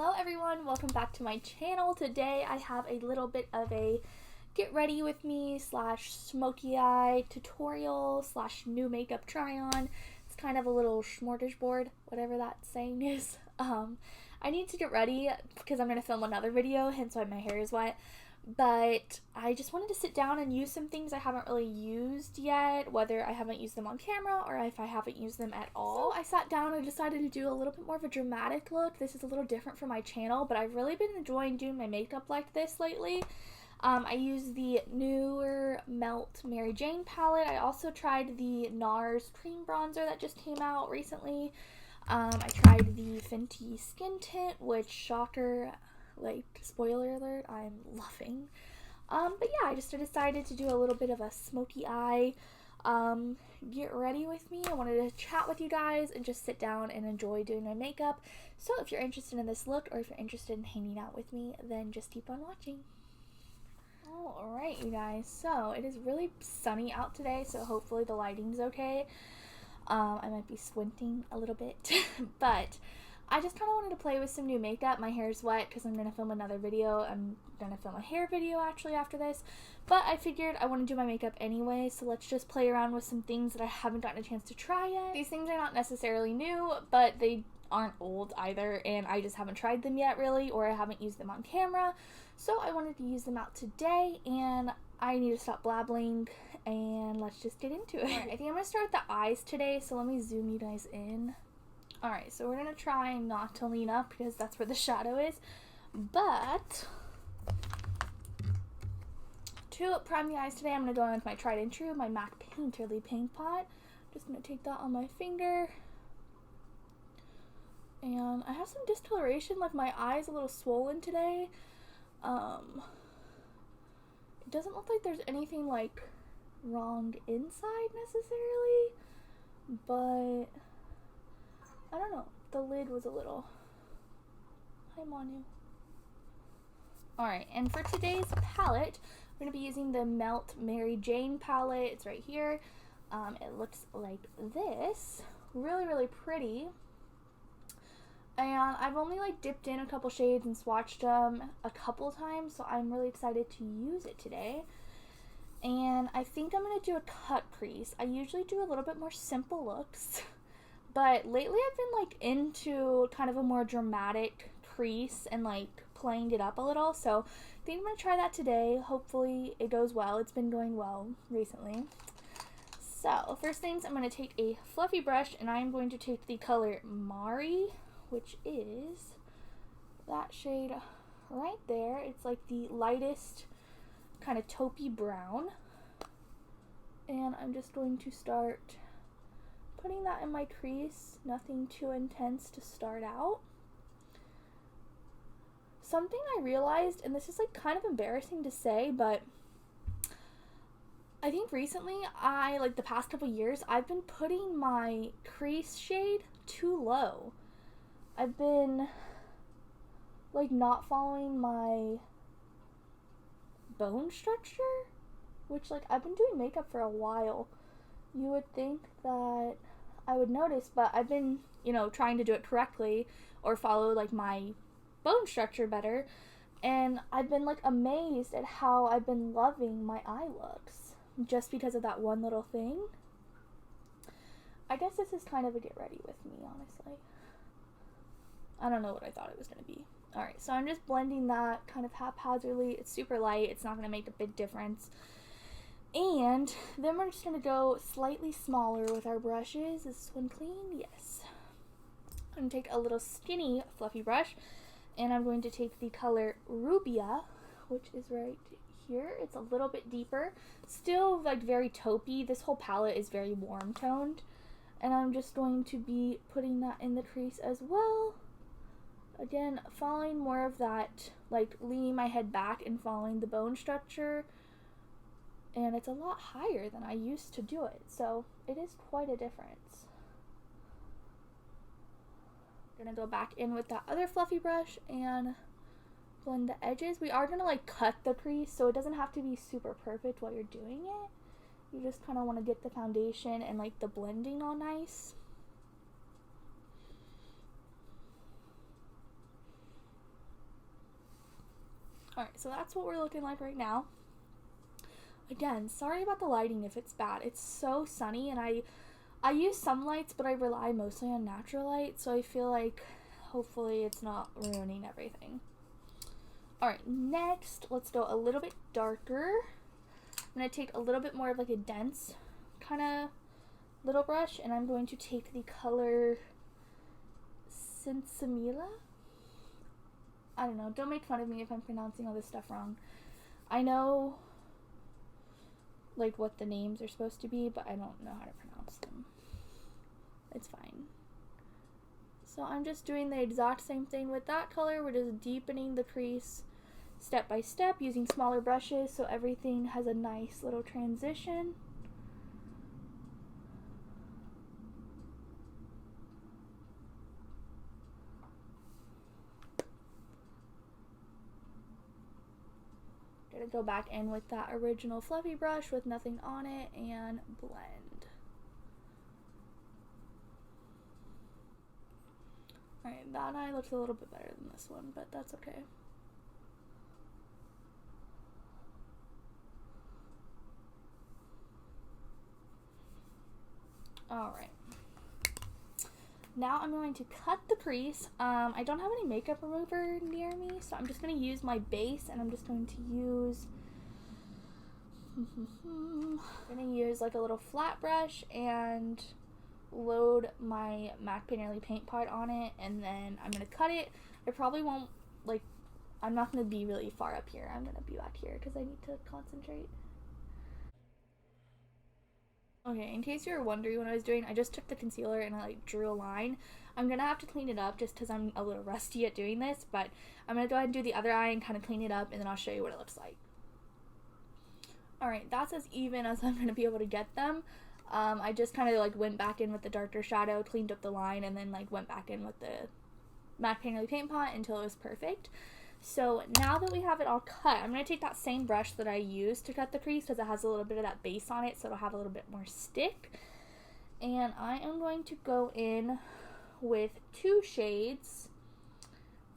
Hello everyone, welcome back to my channel. Today I have a little bit of a get ready with me / smoky eye tutorial / new makeup try on. It's kind of a little smorgasbord, whatever that saying is. I need to get ready because I'm going to film another video, hence why my hair is wet. But I just wanted to sit down and use some things I haven't really used yet, whether I haven't used them on camera or if I haven't used them at all. So I sat down and decided to do a little bit more of a dramatic look. This is a little different for my channel, but I've really been enjoying doing my makeup like this lately. I used the newer Melt MaryJane palette. I also tried the Nars Cream bronzer that just came out recently. I tried the Fenty skin tint, which, shocker, like, spoiler alert, I'm loving. But yeah, I just decided to do a little bit of a smoky eye get ready with me. I wanted to chat with you guys and just sit down and enjoy doing my makeup. So if you're interested in this look or if you're interested in hanging out with me, then just keep on watching. Alright, you guys, so it is really sunny out today, so hopefully the lighting's okay. I might be squinting a little bit, but I just kind of wanted to play with some new makeup. My hair's wet because I'm going to film another video. I'm going to film a hair video actually after this, but I figured I want to do my makeup anyway, so let's just play around with some things that I haven't gotten a chance to try yet. These things are not necessarily new, but they aren't old either, and I just haven't tried them yet really, or I haven't used them on camera, so I wanted to use them out today, and I need to stop blabbling, and let's just get into it. Alright, I think I'm going to start with the eyes today, so let me zoom you guys in. Alright, so we're going to try not to lean up because that's where the shadow is, but to prime the eyes today, I'm going to go in with my tried and true, my MAC Painterly Paint Pot. Just going to take that on my finger. And I have some discoloration, like my eye's a little swollen today. It doesn't look like there's anything like wrong inside necessarily, but I don't know, the lid was a little, hi Manu. Alright, and for today's palette, we're going to be using the Melt MaryJane palette. It's right here. It looks like this, really pretty. And I've only like dipped in a couple shades and swatched them a couple times, so I'm really excited to use it today. And I think I'm going to do a cut crease. I usually do a little bit more simple looks, but lately I've been like into kind of a more dramatic crease and like playing it up a little, so I think I'm going to try that today. Hopefully it goes well. It's been going well recently. So first things, I'm going to take a fluffy brush and I'm going to take the color Mari, which is that shade right there. It's like the lightest kind of taupey brown. And I'm just going to start putting that in my crease. Nothing too intense to start out. Something I realized, and this is like kind of embarrassing to say, but I think recently, like the past couple years, I've been putting my crease shade too low. I've been like not following my bone structure, which like I've been doing makeup for a while. You would think that I would notice, but I've been, you know, trying to do it correctly or follow like my bone structure better, and I've been like amazed at how I've been loving my eye looks just because of that one little thing. I guess this is kind of a get ready with me, honestly. I don't know what I thought it was going to be. Alright, so I'm just blending that kind of haphazardly. It's super light. It's not going to make a big difference. And then we're just going to go slightly smaller with our brushes. Is this one clean? Yes. I'm going to take a little skinny fluffy brush, and I'm going to take the color Rubia, which is right here. It's a little bit deeper. Still like very taupey. This whole palette is very warm toned. And I'm just going to be putting that in the crease as well. Again, following more of that, like leaning my head back and following the bone structure. And it's a lot higher than I used to do it, so it is quite a difference. I'm gonna go back in with that other fluffy brush and blend the edges. We are gonna like cut the crease, so it doesn't have to be super perfect while you're doing it. You just kind of want to get the foundation and like the blending all nice. Alright, so that's what we're looking like right now. Again, sorry about the lighting if it's bad. It's so sunny, and I use some lights, but I rely mostly on natural light, so I feel like hopefully it's not ruining everything. Alright, next, let's go a little bit darker. I'm going to take a little bit more of like a dense kind of little brush, and I'm going to take the color Sinsemilla. I don't know, don't make fun of me if I'm pronouncing all this stuff wrong. I know like what the names are supposed to be, but I don't know how to pronounce them. It's fine. So I'm just doing the exact same thing with that color. We're just deepening the crease step by step using smaller brushes so everything has a nice little transition. Gonna go back in with that original fluffy brush with nothing on it and blend. Alright, that eye looks a little bit better than this one, but that's okay. Alright. Now I'm going to cut the crease. I don't have any makeup remover near me, so I'm just going to use my base, and I'm just going to use like a little flat brush and load my MAC Painterly paint pot on it, and then I'm going to cut it. I probably won't, like, I'm not going to be really far up here. I'm going to be back here because I need to concentrate. Okay, in case you were wondering what I was doing, I just took the concealer and I like drew a line. I'm going to have to clean it up just because I'm a little rusty at doing this, but I'm going to go ahead and do the other eye and kind of clean it up, and then I'll show you what it looks like. Alright, that's as even as I'm going to be able to get them. I just kind of like went back in with the darker shadow, cleaned up the line, and then like went back in with the MAC Painterly paint pot until it was perfect. So now that we have it all cut, I'm going to take that same brush that I used to cut the crease because it has a little bit of that base on it, so it'll have a little bit more stick. And I am going to go in with two shades.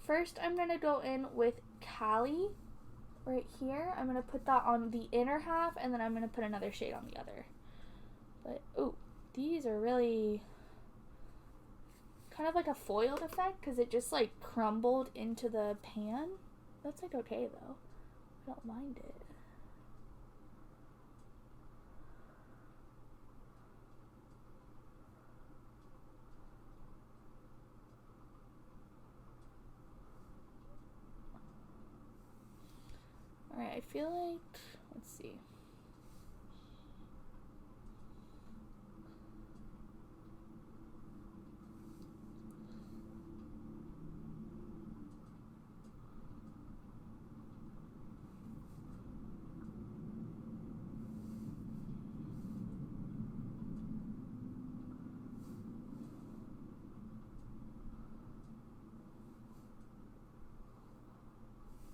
First, I'm going to go in with Cali right here. I'm going to put that on the inner half, and then I'm going to put another shade on the other. But, ooh, these are really kind of like a foiled effect because it just like crumbled into the pan. That's like okay though. I don't mind it. Alright, I feel like, let's see.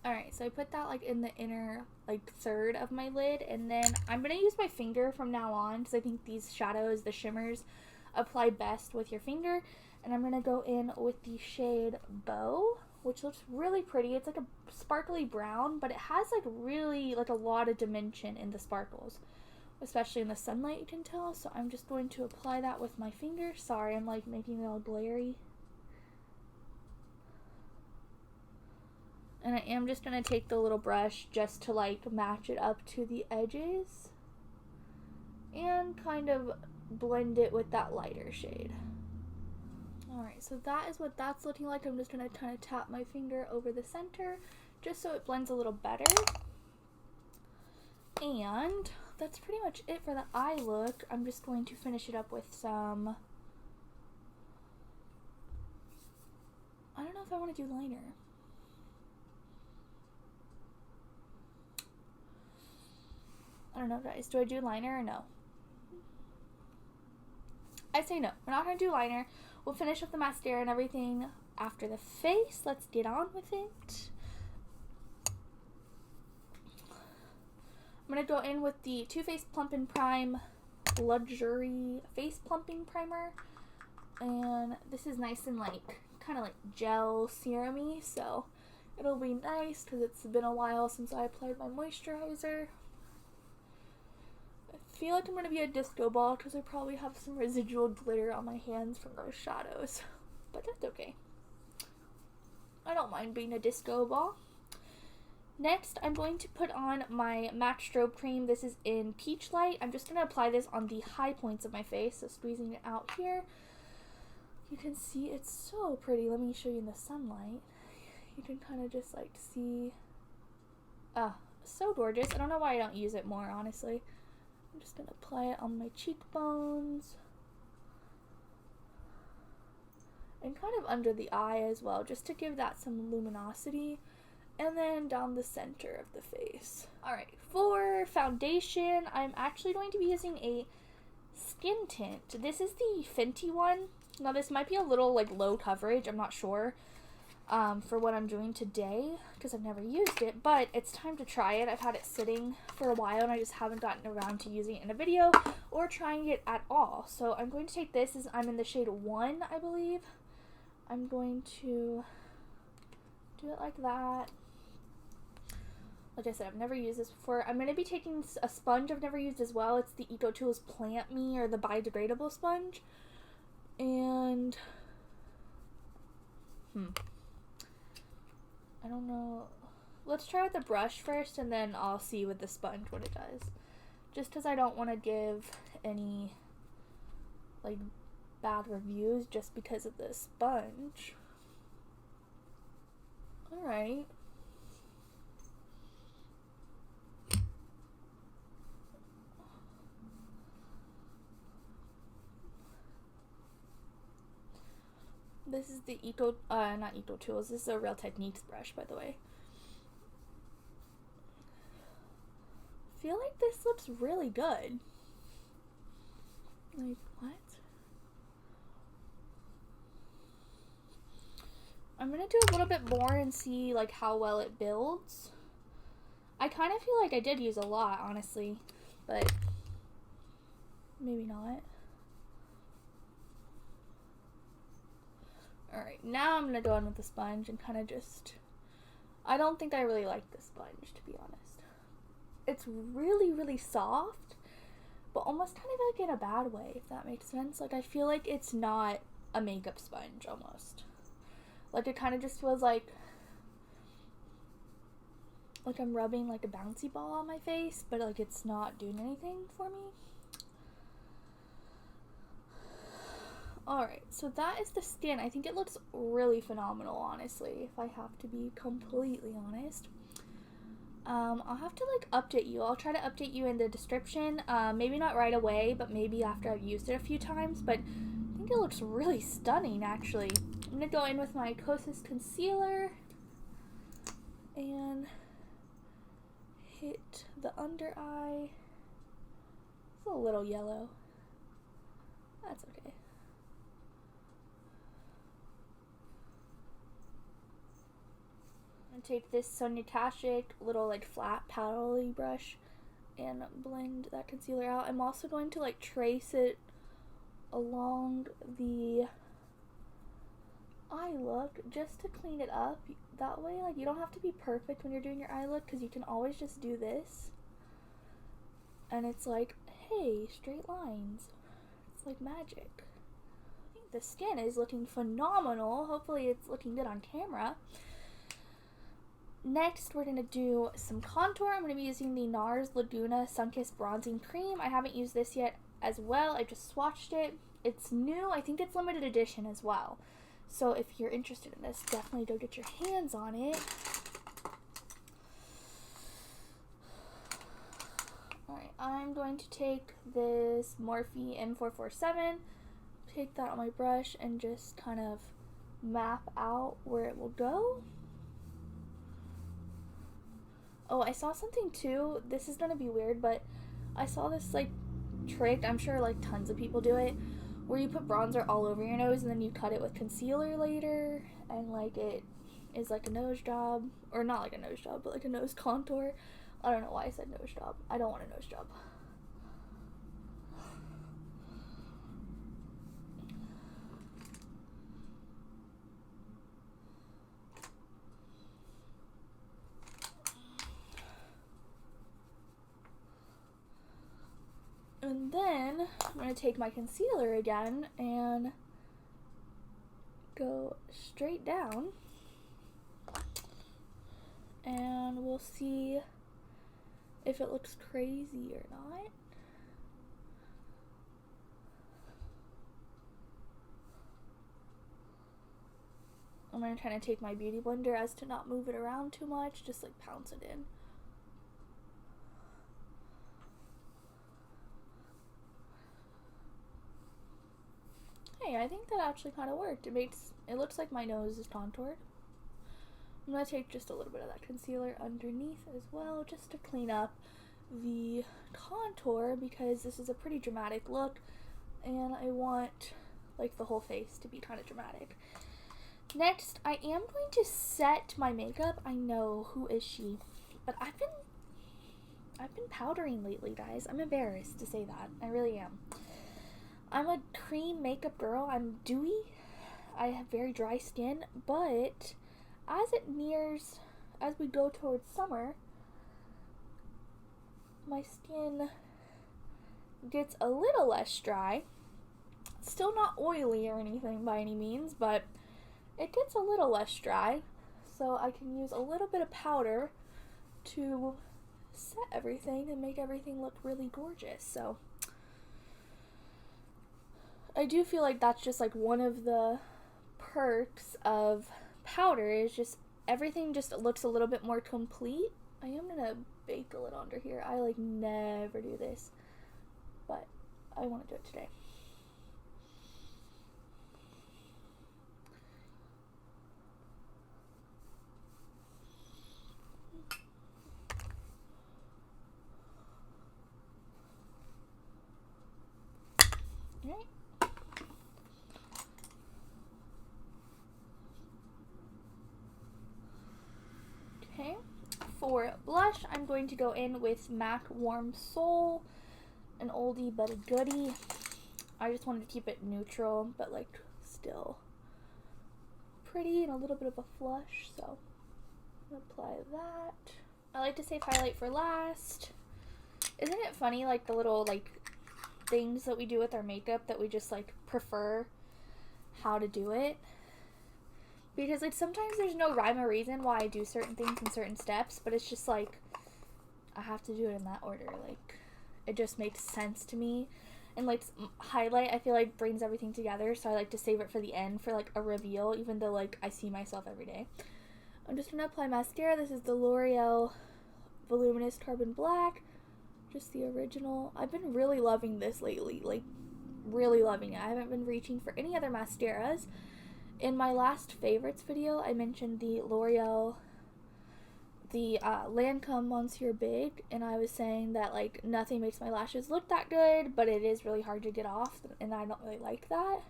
Alright, so I put that like in the inner like third of my lid, and then I'm going to use my finger from now on because I think these shadows, the shimmers, apply best with your finger. And I'm going to go in with the shade Bow, which looks really pretty. It's like a sparkly brown, but it has like really like a lot of dimension in the sparkles, especially in the sunlight, you can tell. So I'm just going to apply that with my finger. Sorry, I'm like making it all glary. And I am just going to take the little brush just to like match it up to the edges and kind of blend it with that lighter shade. Alright, so that is what that's looking like. I'm just going to kind of tap my finger over the center just so it blends a little better. And that's pretty much it for the eye look. I'm just going to finish it up with some, I don't know if I want to do liner. I don't know, guys. Do I do liner or no? I say no. We're not going to do liner. We'll finish up the mascara and everything after the face. Let's get on with it. I'm going to go in with the Too Faced Plump and Prime Luxury Face Plumping Primer. And this is nice and like, kind of like gel serum-y. So It'll be nice because it's been a while since I applied my moisturizer. I feel like I'm going to be a disco ball because I probably have some residual glitter on my hands from those shadows. But that's okay. I don't mind being a disco ball. Next, I'm going to put on my MAC Strobe Cream. This is in Peach Light. I'm just going to apply this on the high points of my face, so squeezing it out here. You can see it's so pretty. Let me show you in the sunlight. You can kind of just like see, so gorgeous. I don't know why I don't use it more, honestly. I'm just going to apply it on my cheekbones. And kind of under the eye as well, just to give that some luminosity. And then down the center of the face. Alright, for foundation, I'm actually going to be using a skin tint. This is the Fenty one. Now this might be a little like low coverage, I'm not sure, for what I'm doing today, because I've never used it, but it's time to try it. I've had it sitting for a while and I just haven't gotten around to using it in a video or trying it at all. So I'm going to take this, I'm in the shade 1, I believe. I'm going to do it like that. Like I said, I've never used this before. I'm going to be taking a sponge I've never used as well. It's the EcoTools Plant Me, or the biodegradable sponge. And, I don't know. Let's try with the brush first, and then I'll see with the sponge what it does. Just because I don't want to give any, like, bad reviews just because of the sponge. Alright. This is the not EcoTools, this is a Real Techniques brush, by the way. I feel like this looks really good. Like, what? I'm gonna do a little bit more and see, like, how well it builds. I kind of feel like I did use a lot, honestly, but maybe not. Alright, now I'm going to go in with the sponge and kind of just, I don't think I really like the sponge, to be honest. It's really, really soft, but almost kind of like in a bad way, if that makes sense. Like, I feel like it's not a makeup sponge, almost. Like, it kind of just feels like I'm rubbing like a bouncy ball on my face, but like it's not doing anything for me. Alright, so that is the skin. I think it looks really phenomenal, honestly, if I have to be completely honest. I'll have to, like, update you. I'll try to update you in the description. Maybe not right away, but maybe after I've used it a few times. But I think it looks really stunning, actually. I'm going to go in with my Kosas concealer and hit the under eye. It's a little yellow. That's okay. Take this Sonia Kashuk little like flat paddly brush and blend that concealer out. I'm also going to like trace it along the eye look just to clean it up. That way, like, you don't have to be perfect when you're doing your eye look, because you can always just do this and it's like, hey, straight lines. It's like magic. I think the skin is looking phenomenal. Hopefully it's looking good on camera. Next, we're going to do some contour. I'm going to be using the Nars Laguna Sunkissed Bronzing Cream. I haven't used this yet as well. I just swatched it. It's new. I think it's limited edition as well. So if you're interested in this, definitely go get your hands on it. Alright, I'm going to take this Morphe M447, take that on my brush, and just kind of map out where it will go. Oh, I saw something too. This is gonna be weird, but I saw this like trick. I'm sure like tons of people do it, where you put bronzer all over your nose and then you cut it with concealer later, and like it is like a nose job, or not like a nose job, but like a nose contour. I don't know why I said nose job. I don't want a nose job. I'm going to take my concealer again and go straight down. And we'll see if it looks crazy or not. I'm going to kind of take my beauty blender as to not move it around too much, just like pounce it in. Hey, I think that actually kind of worked. It looks like my nose is contoured. I'm going to take just a little bit of that concealer underneath as well, just to clean up the contour, because this is a pretty dramatic look and I want like the whole face to be kind of dramatic. Next, I am going to set my makeup. I know, who is she? But I've been powdering lately, guys. I'm embarrassed to say that. I really am. I'm a cream makeup girl. I'm dewy. I have very dry skin, but as we go towards summer, my skin gets a little less dry. Still not oily or anything by any means, but it gets a little less dry, so I can use a little bit of powder to set everything and make everything look really gorgeous. So I do feel like that's just like one of the perks of powder, is just everything just looks a little bit more complete. I am gonna bake a little under here. I like never do this, but I want to do it today. Right. Okay, for blush, I'm going to go in with MAC Warm Soul, an oldie but a goodie. I just wanted to keep it neutral, but like still pretty and a little bit of a flush, so I'm gonna apply that. I like to save highlight for last. Isn't it funny, like the little like things that we do with our makeup that we just like prefer how to do it? Because like sometimes there's no rhyme or reason why I do certain things in certain steps, but it's just like I have to do it in that order. Like it just makes sense to me. And like highlight, I feel like brings everything together, so I like to save it for the end for like a reveal, even though like I see myself every day. I'm just gonna apply mascara. This is the Loreal Voluminous Carbon Black, just the original. I've been really loving this lately, like really loving it. I haven't been reaching for any other mascaras. In my last favorites video, I mentioned the Loreal, the Lancome Monsieur Big, and I was saying that like nothing makes my lashes look that good, but it is really hard to get off, and I don't really like that.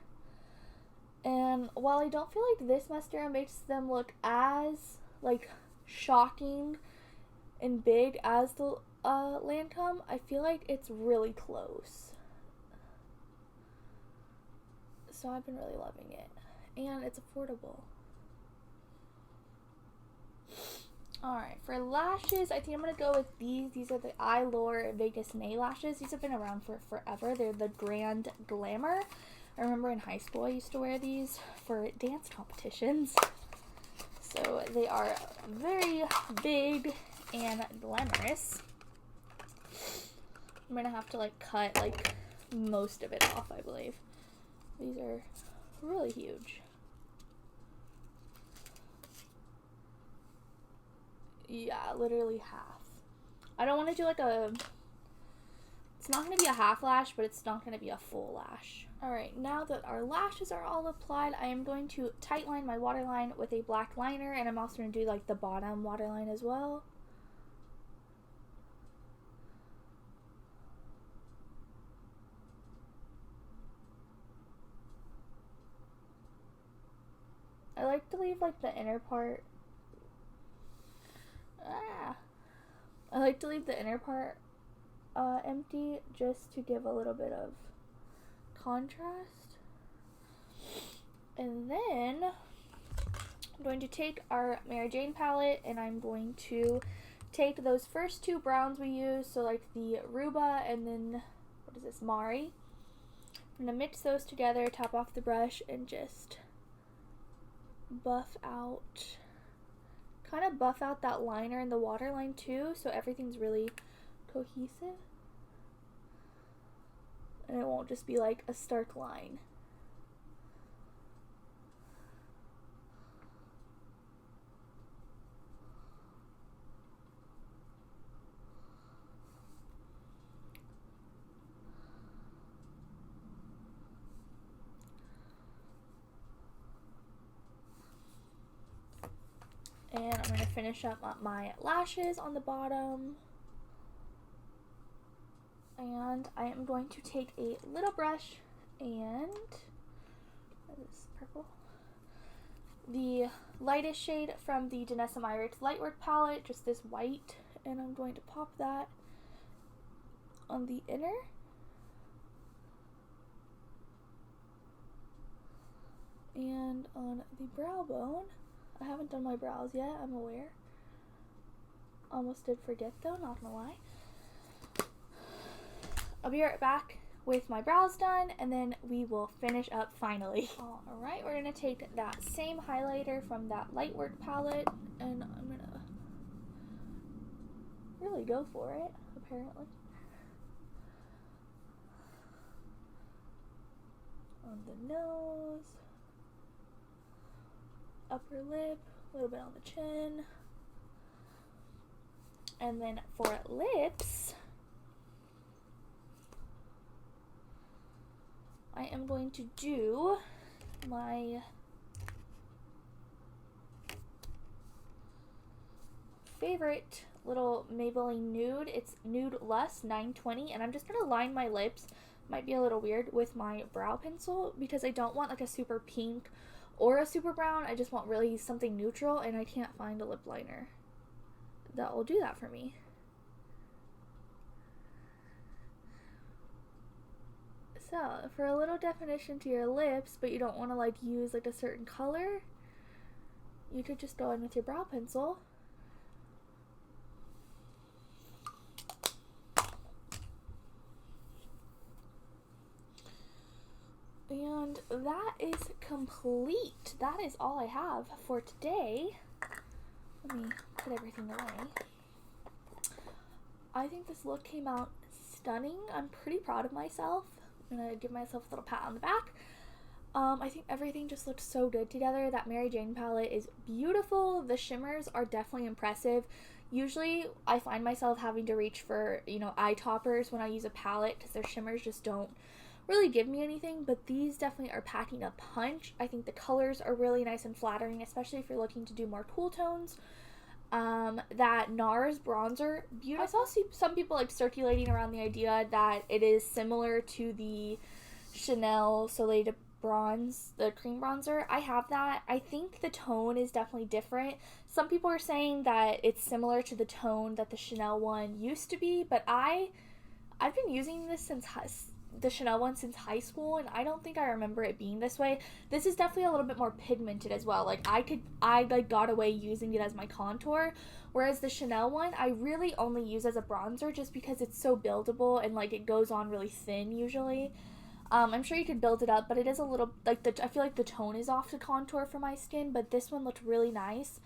And while I don't feel like this mascara makes them look as like shocking and big as the Lancome, I feel like it's really close. So I've been really loving it. And it's affordable. Alright, for lashes, I think I'm going to go with these. These are the Eyelure Vegas lashes. These have been around for forever. They're the Grand Glamour. I remember in high school I used to wear these for dance competitions. So they are very big and glamorous. I'm going to have to like cut like most of it off, I believe. These are really huge. Yeah, literally half. I don't want to do like a, it's not going to be a half lash, but it's not going to be a full lash. Alright, now that our lashes are all applied, I am going to tightline my waterline with a black liner, and I'm also going to do like the bottom waterline as well. I like to leave like the inner part. I like to leave the inner part empty, just to give a little bit of contrast. And then I'm going to take our MaryJane palette, and I'm going to take those first two browns we used, so like the Ruba and then, what is this, Mari. I'm going to mix those together, top off the brush, and just buff out, kind of buff out that liner and the waterline too, so everything's really cohesive. And it won't just be like a stark line. And I'm going to finish up my lashes on the bottom. And I am going to take a little brush and, what is this, purple? The lightest shade from the Danessa Myricks Light palette, just this white. And I'm going to pop that on the inner. And on the brow bone. I haven't done my brows yet, I'm aware. Almost did forget though, not gonna lie. I'll be right back with my brows done, and then we will finish up finally. Alright, we're gonna take that same highlighter from that Lightwork palette, and I'm gonna really go for it, apparently. On the nose. Upper lip, a little bit on the chin. And then for lips, I am going to do my favorite little Maybelline nude. It's Nude Lust 920, and I'm just going to line my lips, might be a little weird, with my brow pencil because I don't want like a super pink or a super brown. I just want really something neutral, and I can't find a lip liner that will do that for me. So, for a little definition to your lips, but you don't want to like use like a certain color, you could just go in with your brow pencil. And that is complete. That is all I have for today. Let me put everything away. I think this look came out stunning. I'm pretty proud of myself. I'm gonna give myself a little pat on the back. I think everything just looked so good together. That MaryJane palette is beautiful. The shimmers are definitely impressive. Usually I find myself having to reach for, you know, eye toppers when I use a palette because their shimmers just don't really give me anything, but these definitely are packing a punch. I think the colors are really nice and flattering, especially if you're looking to do more cool tones. That Nars Bronzer, beautiful. I saw some people like circulating around the idea that it is similar to the Chanel Soleil de Bronze, the cream bronzer. I have that. I think the tone is definitely different. Some people are saying that it's similar to the tone that the Chanel one used to be, but I've been using this since the Chanel one since high school, and I don't think I remember it being this way. This is definitely a little bit more pigmented as well. Like I got away using it as my contour, whereas the Chanel one I really only use as a bronzer just because it's so buildable and like it goes on really thin usually. I'm sure you could build it up, but it is a little like I feel like the tone is off the contour for my skin, but this one looked really nice.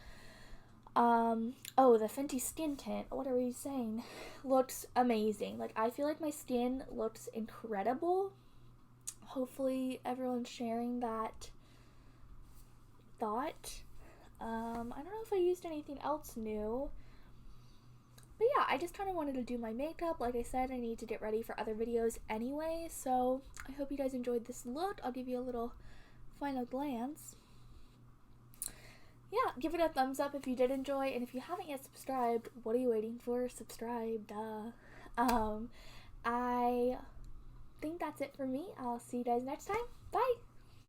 Oh, the Fenty skin tint, what are we saying? Looks amazing. Like, I feel like my skin looks incredible. Hopefully everyone's sharing that thought. I don't know if I used anything else new. But yeah, I just kind of wanted to do my makeup. Like I said, I need to get ready for other videos anyway, so I hope you guys enjoyed this look. I'll give you a little final glance. Yeah, give it a thumbs up if you did enjoy, and if you haven't yet subscribed, what are you waiting for? Subscribe, duh. I think that's it for me. I'll see you guys next time. Bye!